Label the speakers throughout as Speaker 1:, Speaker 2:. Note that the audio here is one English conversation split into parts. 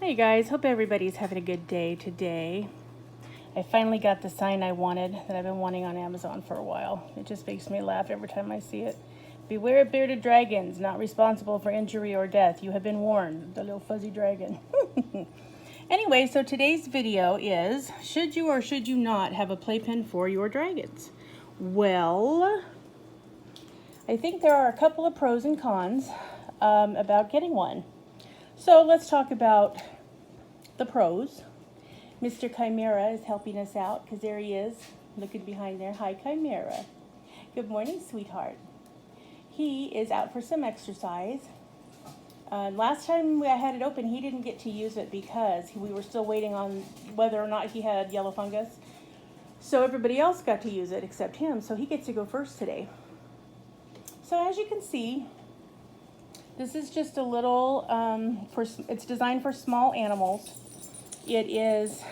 Speaker 1: Hey guys, hope everybody's having a good day today. I finally got the sign I wanted that I've been wanting on Amazon for a while. It just makes me laugh every time I see it. Beware of bearded dragons, not responsible for injury or death. You have been warned. The little fuzzy dragon. Anyway, so today's video is, should you or should you not have a playpen for your dragons? Well, I think there are a couple of pros and cons about getting one. So let's talk about the pros. Mr. Chimera is helping us out because there he is, looking behind there. Hi, Chimera. Good morning, sweetheart. He is out for some exercise. Last time I had it open, he didn't get to use it because we were still waiting on whether or not he had yellow fungus. So everybody else got to use it except him, so he gets to go first today. So as you can see, this is just a little, it's designed for small animals. It is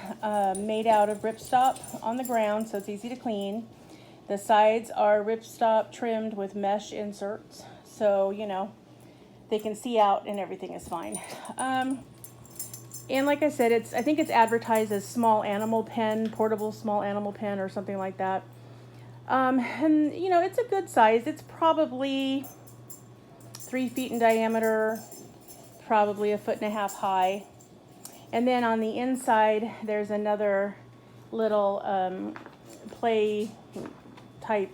Speaker 1: made out of ripstop on the ground, so it's easy to clean. The sides are ripstop trimmed with mesh inserts, so, you know, they can see out and everything is fine. And like I said, I think it's advertised as small animal pen, portable small animal pen or something like that. And, you know, it's a good size. It's probably 3 feet in diameter, probably 1.5 feet high. And then on the inside, there's another little play type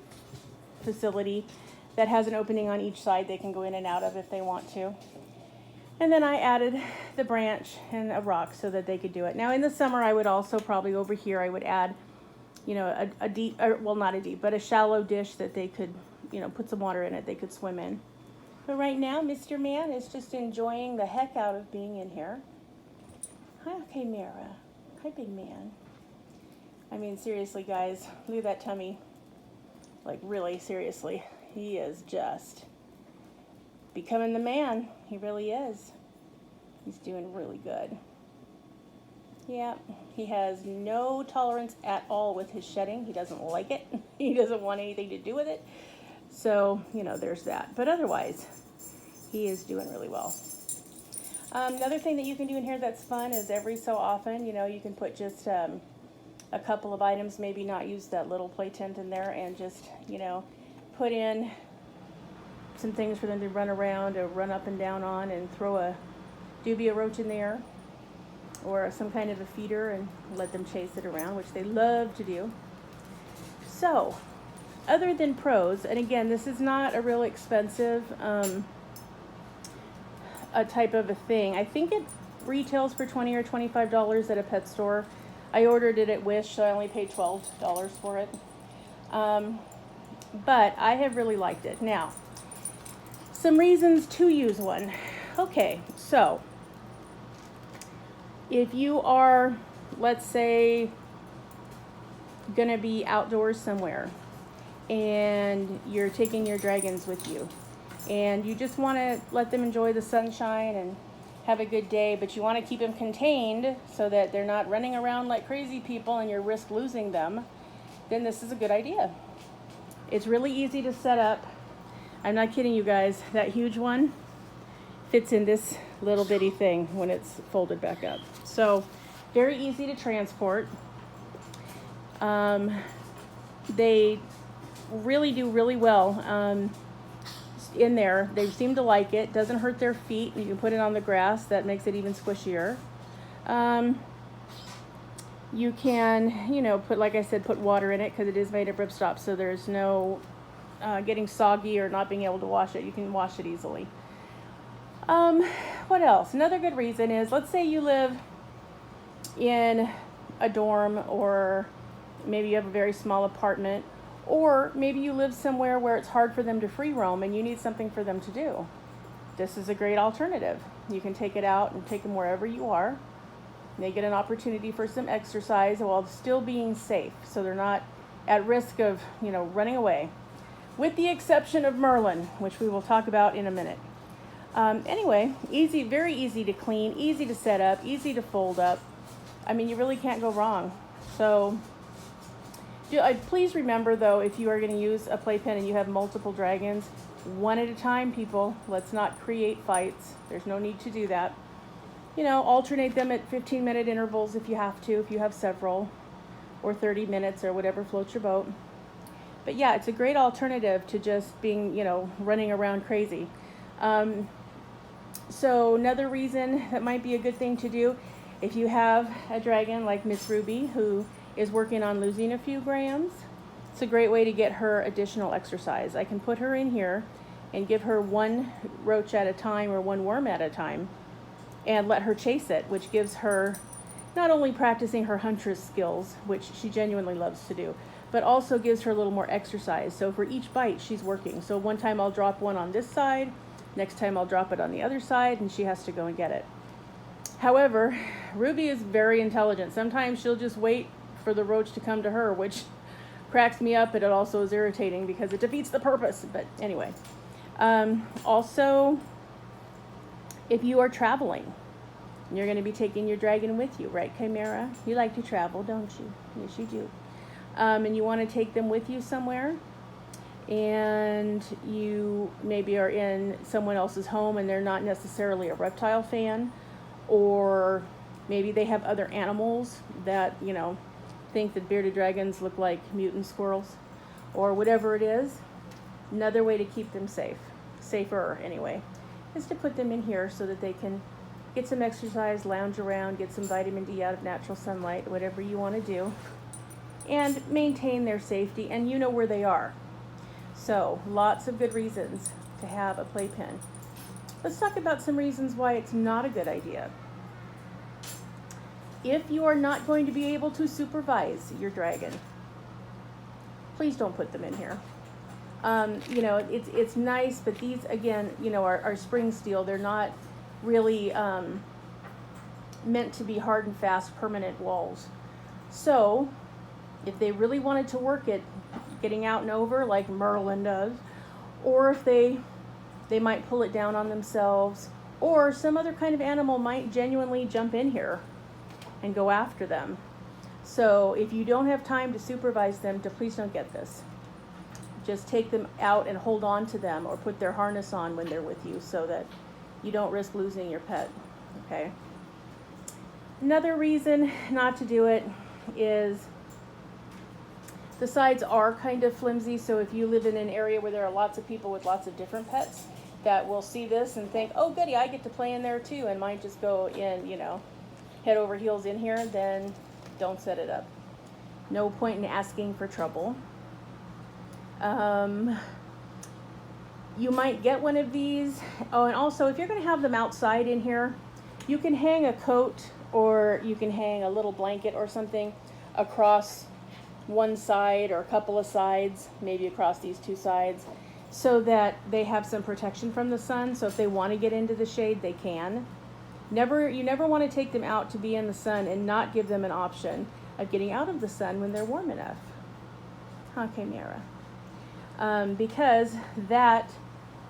Speaker 1: facility that has an opening on each side they can go in and out of if they want to. And then I added the branch and a rock so that they could do it. Now in the summer, I would also probably over here, I would add, you know, a deep, well not a deep, but a shallow dish that they could, you know, put some water in it, they could swim in. But right now, Mr. Man is just enjoying the heck out of being in here. Hi, Chimera. Hi, big man. I mean, seriously, guys, look at that tummy. Like, really, seriously. He is just becoming the man. He really is. He's doing really good. Yeah, he has no tolerance at all with his shedding. He doesn't like it. He doesn't want anything to do with it. So, you know, there's that. But otherwise, he is doing really well. Another thing that you can do in here that's fun is every so often, you know, you can put just a couple of items, maybe not use that little play tent in there, and just, you know, put in some things for them to run around or run up and down on, and throw a dubia roach in there or some kind of a feeder and let them chase it around, which they love to do. So, other than pros, and again, this is not a real expensive a type of a thing. I think it retails for $20 or $25 at a pet store. I ordered it at Wish, so I only paid $12 for it. But I have really liked it. Now, some reasons to use one. Okay, so if you are, let's say, gonna be outdoors somewhere and you're taking your dragons with you, and you just want to let them enjoy the sunshine and have a good day, but you want to keep them contained so that they're not running around like crazy people and you risk losing them, then this is a good idea. It's really easy to set up. I'm not kidding you guys. That huge one fits in this little bitty thing when it's folded back up. So very easy to transport. They really do really well. In there, they seem to like it. Doesn't hurt their feet. You can put it on the grass. That makes it even squishier. You can, you know, put, like I said, put water in it because it is made of ripstop, so there's no getting soggy or not being able to wash it. You can wash it easily. What else? Another good reason is, let's say you live in a dorm, or maybe you have a very small apartment, or maybe you live somewhere where it's hard for them to free roam and you need something for them to do. This is a great alternative. You can take it out and take them wherever you are. They get an opportunity for some exercise while still being safe, so they're not at risk of, you know, running away. With the exception of Merlin, which we will talk about in a minute. Anyway, easy, very easy to clean, easy to set up, easy to fold up. I mean, you really can't go wrong. So please remember, though, if you are going to use a playpen and you have multiple dragons, one at a time, people. Let's not create fights. There's no need to do that. alternate them at 15-minute intervals if you have to, if you have several, or 30 minutes or whatever floats your boat. But yeah, it's a great alternative to just being, running around crazy. So another reason that might be a good thing to do, if you have a dragon like Miss Ruby who is working on losing a few grams, it's a great way to get her additional exercise. I can put her in here and give her one roach at a time or one worm at a time and let her chase it, which gives her not only practicing her huntress skills, which she genuinely loves to do, but also gives her a little more exercise. So for each bite, she's working. So one time I'll drop one on this side, next time I'll drop it on the other side, and she has to go and get it. However, Ruby is very intelligent. Sometimes she'll just wait for the roach to come to her, which cracks me up, but it also is irritating because it defeats the purpose. But anyway, also, if you are traveling, you're going to be taking your dragon with you, right, Chimera? You like to travel, don't you? Yes, you do. And you want to take them with you somewhere, and you maybe are in someone else's home and they're not necessarily a reptile fan, or maybe they have other animals that, think that bearded dragons look like mutant squirrels, or whatever it is. Another way to keep them safer anyway, is to put them in here so that they can get some exercise, lounge around, get some vitamin D out of natural sunlight, whatever you want to do, and maintain their safety, and you know where they are. So lots of good reasons to have a playpen. Let's talk about some reasons why it's not a good idea. If you are not going to be able to supervise your dragon, please don't put them in here. It's nice, but these, again, are spring steel. They're not really meant to be hard and fast permanent walls. So if they really wanted to work it getting out and over like Merlin does, or if they might pull it down on themselves, or some other kind of animal might genuinely jump in here and go after them. So if you don't have time to supervise them, please don't get this. Just take them out and hold on to them, or put their harness on when they're with you so that you don't risk losing your pet, okay? Another reason not to do it is the sides are kind of flimsy, so if you live in an area where there are lots of people with lots of different pets that will see this and think, oh goody, I get to play in there too, and might just go in, head over heels in here, then don't set it up. No point in asking for trouble. You might get one of these. Oh, and also, if you're going to have them outside in here, you can hang a coat, or you can hang a little blanket or something across one side or a couple of sides, maybe across these two sides, so that they have some protection from the sun. So if they want to get into the shade, they can. You never want to take them out to be in the sun and not give them an option of getting out of the sun when they're warm enough. Huh, Chimera? Because that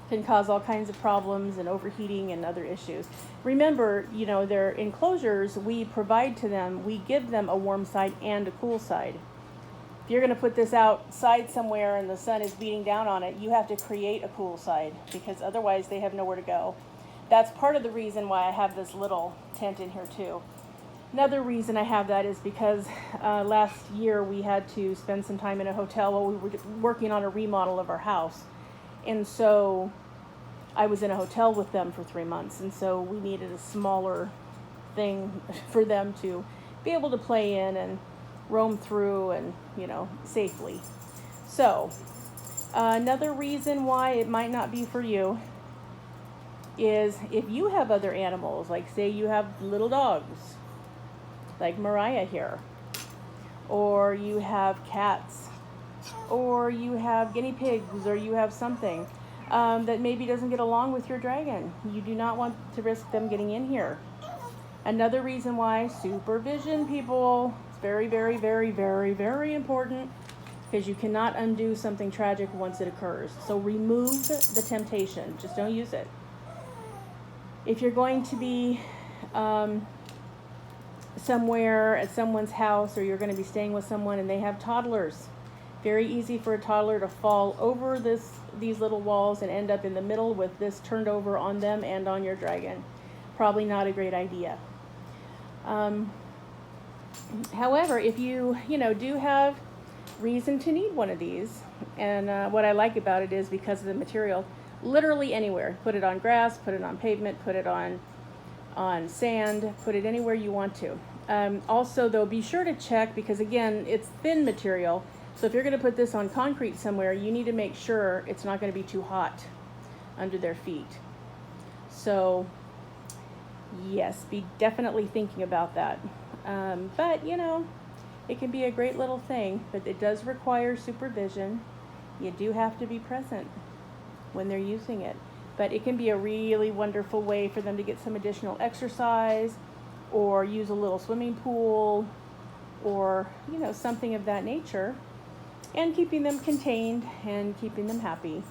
Speaker 1: can cause all kinds of problems and overheating and other issues. Remember, their enclosures we provide to them, we give them a warm side and a cool side. If you're going to put this outside somewhere and the sun is beating down on it, you have to create a cool side, because otherwise they have nowhere to go. That's part of the reason why I have this little tent in here too. Another reason I have that is because last year we had to spend some time in a hotel while we were working on a remodel of our house. And so I was in a hotel with them for 3 months, and so we needed a smaller thing for them to be able to play in and roam through and, safely. So another reason why it might not be for you is if you have other animals, like say you have little dogs, like Mariah here, or you have cats, or you have guinea pigs, or you have something that maybe doesn't get along with your dragon. You do not want to risk them getting in here. Another reason why, supervision, people. It's very, very, very, very, very important, because you cannot undo something tragic once it occurs. So remove the temptation. Just don't use it. If you're going to be somewhere at someone's house, or you're going to be staying with someone and they have toddlers, very easy for a toddler to fall over these little walls and end up in the middle with this turned over on them and on your dragon. probably not a great idea. However, if you do have reason to need one of these, and what I like about it is because of the material, literally anywhere. Put it on grass, put it on pavement, put it on sand, put it anywhere you want to. Also, though, be sure to check, because again, it's thin material. So if you're going to put this on concrete somewhere, you need to make sure it's not going to be too hot under their feet. So yes, be definitely thinking about that. But it can be a great little thing, but it does require supervision. You do have to be present when they're using it. But it can be a really wonderful way for them to get some additional exercise, or use a little swimming pool, or something of that nature, and keeping them contained and keeping them happy.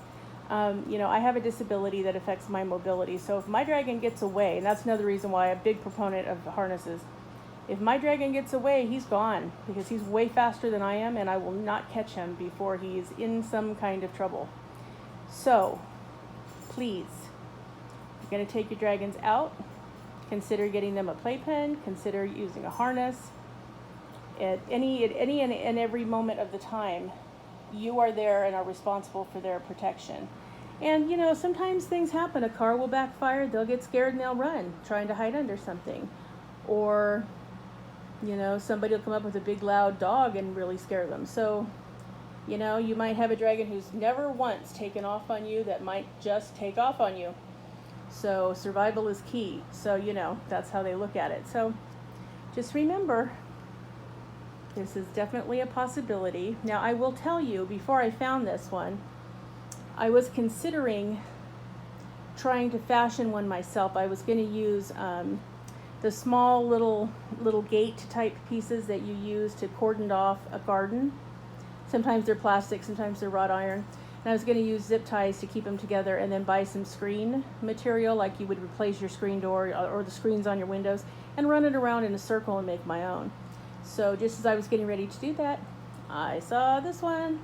Speaker 1: I have a disability that affects my mobility, so if my dragon gets away, and that's another reason why I'm a big proponent of harnesses, if my dragon gets away, he's gone, because he's way faster than I am, and I will not catch him before he's in some kind of trouble. So please, if you're going to take your dragons out, consider getting them a playpen, consider using a harness. At any and every moment of the time, you are there and are responsible for their protection. And sometimes things happen. A car will backfire, they'll get scared and they'll run, trying to hide under something. Or somebody will come up with a big loud dog and really scare them. So you might have a dragon who's never once taken off on you that might just take off on you. So survival is key. So that's how they look at it. So just remember, this is definitely a possibility. Now, I will tell you, before I found this one, I was considering trying to fashion one myself. I was going to use the small little gate type pieces that you use to cordon off a garden. Sometimes they're plastic, sometimes they're wrought iron. And I was going to use zip ties to keep them together, and then buy some screen material, like you would replace your screen door or the screens on your windows, and run it around in a circle and make my own. So just as I was getting ready to do that, I saw this one,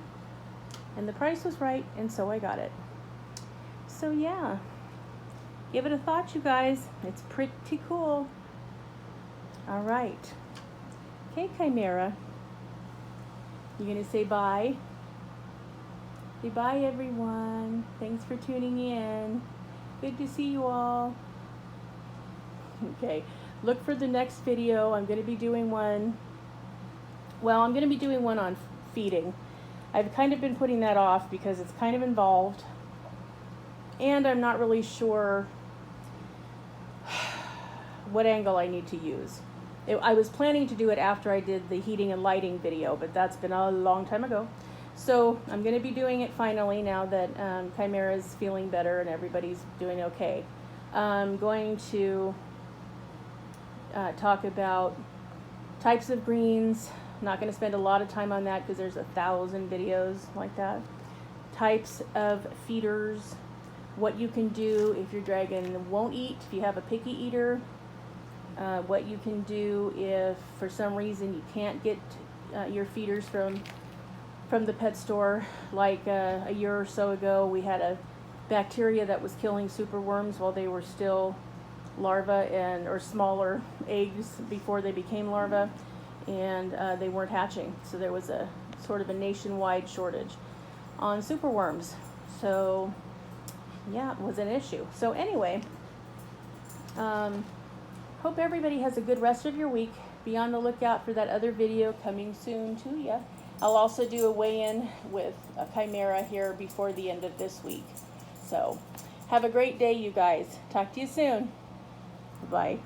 Speaker 1: and the price was right, and so I got it. So yeah, give it a thought, you guys. It's pretty cool. All right. Okay, Chimera. You gonna say bye? Say bye, everyone. Thanks for tuning in. Good to see you all. Okay, look for the next video. I'm going to be doing one. Well, I'm going to be doing one on feeding. I've kind of been putting that off because it's kind of involved, and I'm not really sure what angle I need to use. I was planning to do it after I did the heating and lighting video, but that's been a long time ago. So I'm going to be doing it finally now that Chimera is feeling better and everybody's doing okay. I'm going to talk about types of greens. I'm not going to spend a lot of time on that because there's 1,000 videos like that. Types of feeders, what you can do if your dragon won't eat, if you have a picky eater, what you can do if for some reason you can't get your feeders from the pet store. Like a year or so ago, we had a bacteria that was killing superworms while they were still larvae or smaller eggs before they became larvae, and they weren't hatching. So there was a sort of a nationwide shortage on superworms. So yeah, it was an issue. So anyway, hope everybody has a good rest of your week. Be on the lookout for that other video coming soon to you. I'll also do a weigh-in with a Chimera here before the end of this week. So have a great day, you guys. Talk to you soon. Bye.